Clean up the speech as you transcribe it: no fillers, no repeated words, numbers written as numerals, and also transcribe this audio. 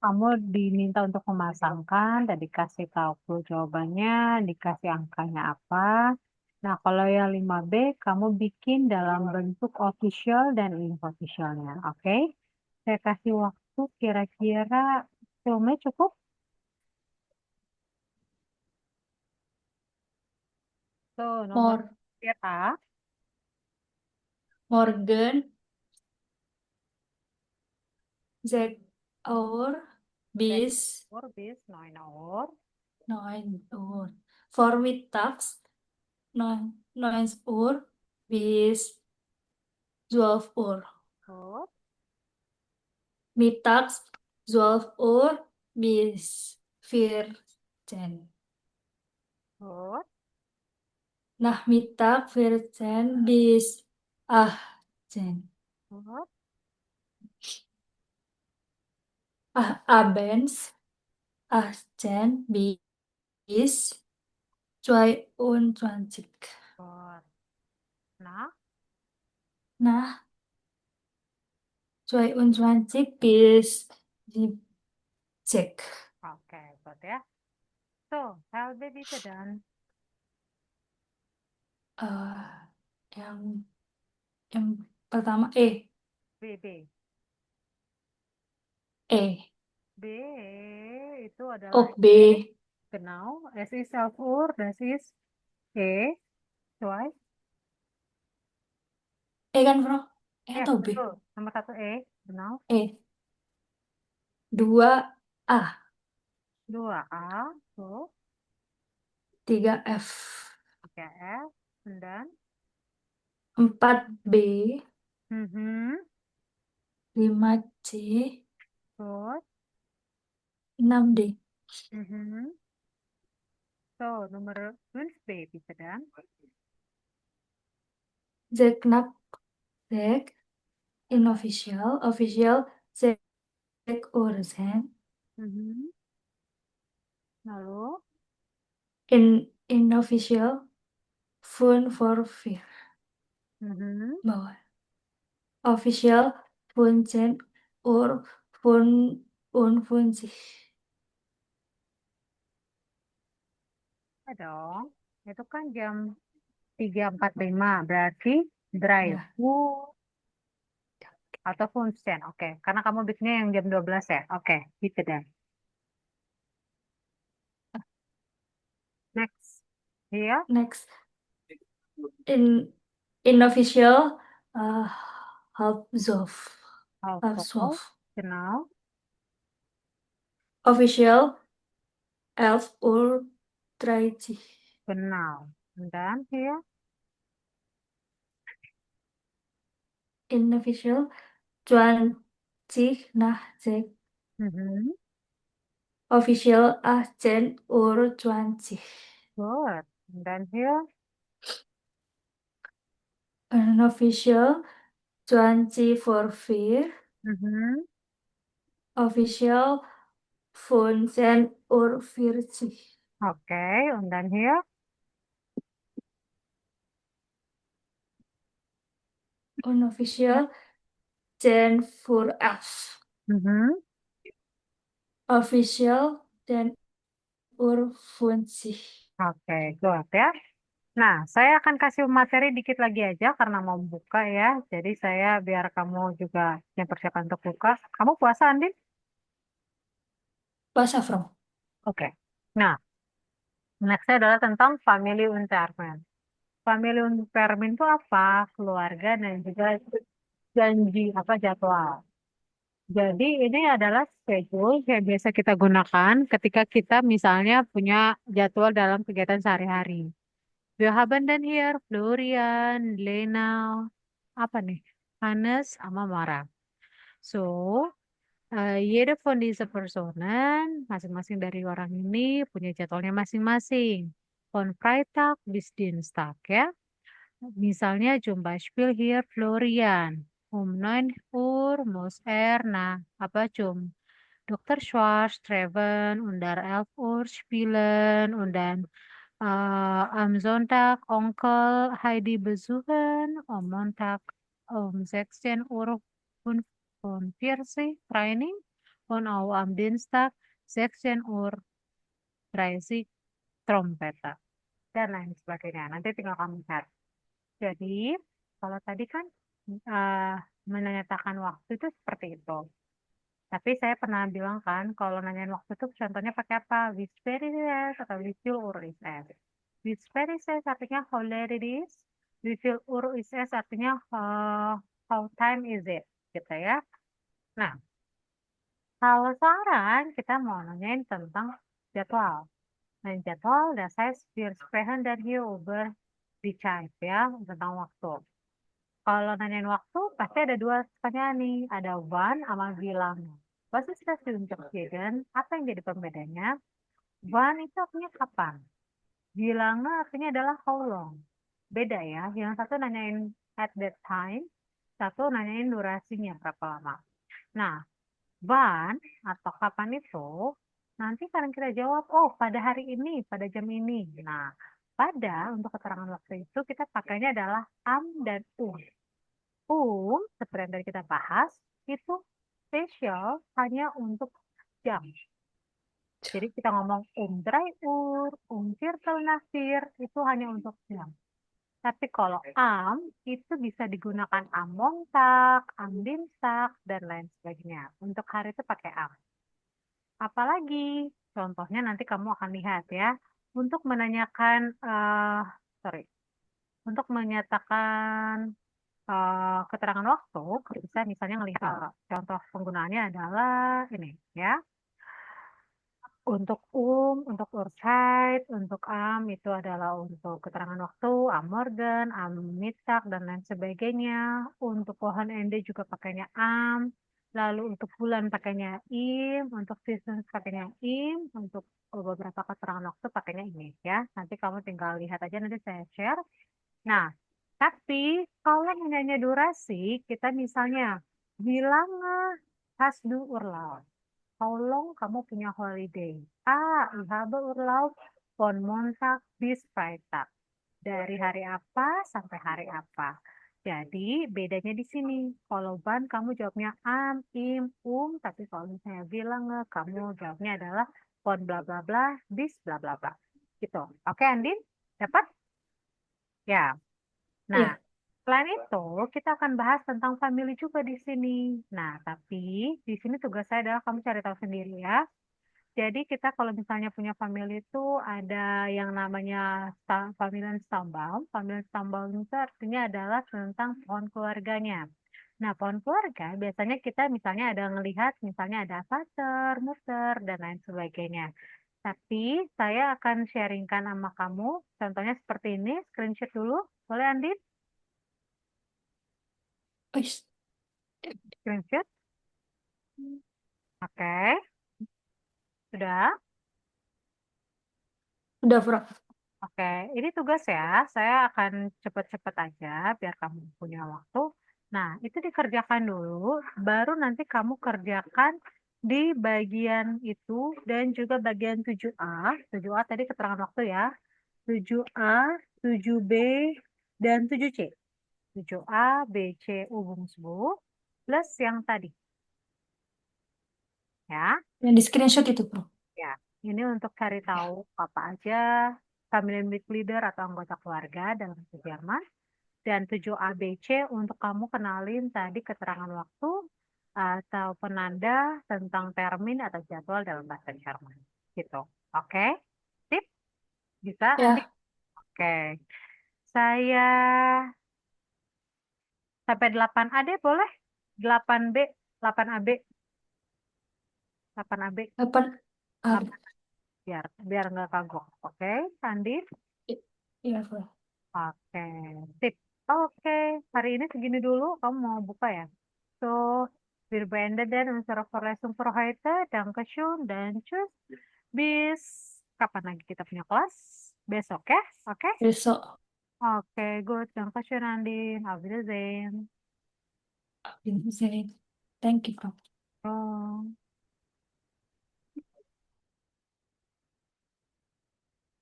Kamu diminta untuk memasangkan dan dikasih tahu clue jawabannya, dikasih angkanya apa. Nah, kalau yang 5B, kamu bikin dalam bentuk official dan unofficialnya. Oke? Saya kasih waktu kira-kira 10 menit cukup. Tuh, nomor Mor A. Morgan, Zack Our, Back Bis, or bis, 9 hour. 9 Uhr. Vormittags, 9 Uhr bis 12 Uhr. Good, Mittags, 12 Uhr bis 14. good, Nachmittag 14 bis 18. good. Abends 18 bis 22. Good. Nah, Nah, 22 bis 7. oke, good ya. So, LB bisa dan Eh, yang yang pertama BB. E. B itu adalah Oh, E. B. Genau. Es ist 11 Uhr. Das ist E. Zwei. E kan, Bro? E Ya, atau B? betul. Nomor satu E. Genau. E. 2 A. Dua A. So, 3 F. tiga F. And then, 4 B. mhm. 5 C. Good. 6 D. Mhm. So, nomor 5 B bisa dan. Z knapp Z. Inofficial. Official Z Urzen. Mhm. Lalu, Inofficial Fun for Fear. mhm. Bawah. Official Funzen Ur Fun Fun sih. Ya dong. Itu kan jam 3.45. Berarti drive. Ya, Atau Funsen. Oke. Karena kamu bikinnya yang jam 12 ya. Oke. Gitu deh. Next. Iya. next. In Inofficial uh, Halbzov. Also, Halbzov. genau. Official Elf Ur 30. Genau. Und dann hier. Inofficial 20 nach 6. Mhm. Official 18 Uhr 20. Gut. Und dann hier. Unofficial 20 for fear. Mhm. Official 15 Uhr 40. Oke. Und dann hier. Unofficial 10 for elf. Mhm. Official 10 Uhr 20. Oke. Good ya. Nah, saya akan kasih materi dikit lagi aja karena mau buka ya. Jadi saya biar kamu juga yang persiapan untuk buka. Kamu puasa, Andin? Bahasa From. Oke. Nah, nextnya adalah tentang family untermen. Family untermen itu apa? Keluarga dan juga janji apa jadwal. Jadi ini adalah schedule yang biasa kita gunakan ketika kita misalnya punya jadwal dalam kegiatan sehari-hari. Wir haben dann hier Florian, Lena, apa nih? Hannes sama Mara. So, jede von dieser Personen, masing-masing dari orang ini punya jadwalnya masing-masing. Von Freitag bis Dienstag ya. Misalnya zum Beispiel hier Florian. Um 9 Uhr muss er nach apa zum Dr. Schwarz treffen und der 11 Uhr spielen und dann am Sonntag Onkel Heidi besuchen, am Montag um 16 Uhr 45 Training on am Dienstag 16 Uhr 30 Trompeta dan lain sebagainya. Nanti tinggal kamu chat. Jadi, kalau tadi kan eh, menyatakan waktu itu seperti itu. Tapi saya pernah bilang kan, kalau nanyain waktu itu contohnya pakai apa? Which very is atau which will or is as. Which very is artinya how late it is. Which will or is as artinya how time is it. Gitu ya. Nah, kalau sekarang kita mau nanyain tentang jadwal. Nah, jadwal, das heißt, wir sprechen dann hier über die Zeit ya, tentang waktu. Kalau nanyain waktu, pasti ada dua pertanyaan nih. Ada wann sama wie lange. Was ist das für Unterschieden? Apa yang jadi pembedanya? Wann itu artinya kapan. Wie lange artinya adalah how long. Beda ya. Yang satu nanyain at that time, satu nanyain durasinya berapa lama. Nah, wann atau kapan itu, nanti kadang kita jawab, oh pada hari ini, pada jam ini. Nah, pada untuk keterangan waktu itu kita pakainya adalah am dan seperti yang tadi kita bahas, itu spesial hanya untuk jam. Jadi kita ngomong 3 Uhr, 24 itu hanya untuk jam. Tapi kalau itu bisa digunakan am Montag, am Dienstag, dan lain sebagainya. Untuk hari itu pakai am. Apalagi, contohnya nanti kamu akan lihat ya, untuk menanyakan, sorry, untuk menyatakan keterangan waktu, bisa misalnya melihat contoh penggunaannya adalah ini ya. Untuk Uhrzeit, untuk itu adalah untuk keterangan waktu, am Morgen, am Mittag, dan lain sebagainya. Untuk Wochenende juga pakainya am. Lalu untuk bulan pakainya untuk season pakainya untuk beberapa keterangan waktu pakainya ini ya. Nanti kamu tinggal lihat aja, nanti saya share. Nah, tapi kalau nanya durasi, kita misalnya bilang hast du Urlaub. How long kamu punya holiday? Ich habe Urlaub von Montag bis Freitag. Dari hari apa sampai hari apa. Jadi bedanya di sini. Kalau ban kamu jawabnya am, tapi kalau misalnya bilang kamu jawabnya adalah von bla bla bla bis bla bla bla. Gitu. Oke, Andin? Dapat? Ya. Nah, Ya. selain itu, kita akan bahas tentang family juga di sini. Nah, tapi di sini tugas saya adalah kamu cari tahu sendiri ya. Jadi kita kalau misalnya punya family itu ada yang namanya familien Stammbaum. Familien Stammbaum itu artinya adalah tentang pohon keluarganya. Nah, pohon keluarga biasanya kita misalnya ada ngelihat, misalnya ada Vater, Mutter, dan lain sebagainya. Tapi saya akan sharingkan sama kamu, contohnya seperti ini, screenshot dulu. Boleh, Andin? Wis. Screenshot? Oke, sudah. Udah, Bro. Oke, ini tugas ya. Saya akan cepet-cepet aja biar kamu punya waktu. Nah, itu dikerjakan dulu, baru nanti kamu kerjakan di bagian itu dan juga bagian 7A. 7A tadi keterangan waktu ya. 7A, 7B, dan 7C. 7A, B, C, U, bungsbu, plus yang tadi. Ya. Yang di screenshot itu, Bro. Ya, ini untuk cari tahu apa aja family leader atau anggota keluarga dalam bahasa Jerman. Dan 7ABC untuk kamu kenalin tadi keterangan waktu atau penanda tentang termin atau jadwal dalam bahasa Jerman. Gitu. Oke? Sip? Bisa, Andi? Ya, Oke. Saya sampai 8A deh boleh? 8B, 8AB, 8AB, apa? Ah, biar biar nggak kagok. Oke, Andi? iya, Bro. Oke, sip. Oke, hari ini segini dulu. Kamu mau buka ya? So, wir beenden dan unsere Vorlesung für heute. Dankeschön dan tschüss. Bis kapan lagi kita punya kelas? Besok ya? Oke? Besok. Oke, good. Dankeschön, Andin. Auf Wiedersehen. Thank you, Bro. Oh.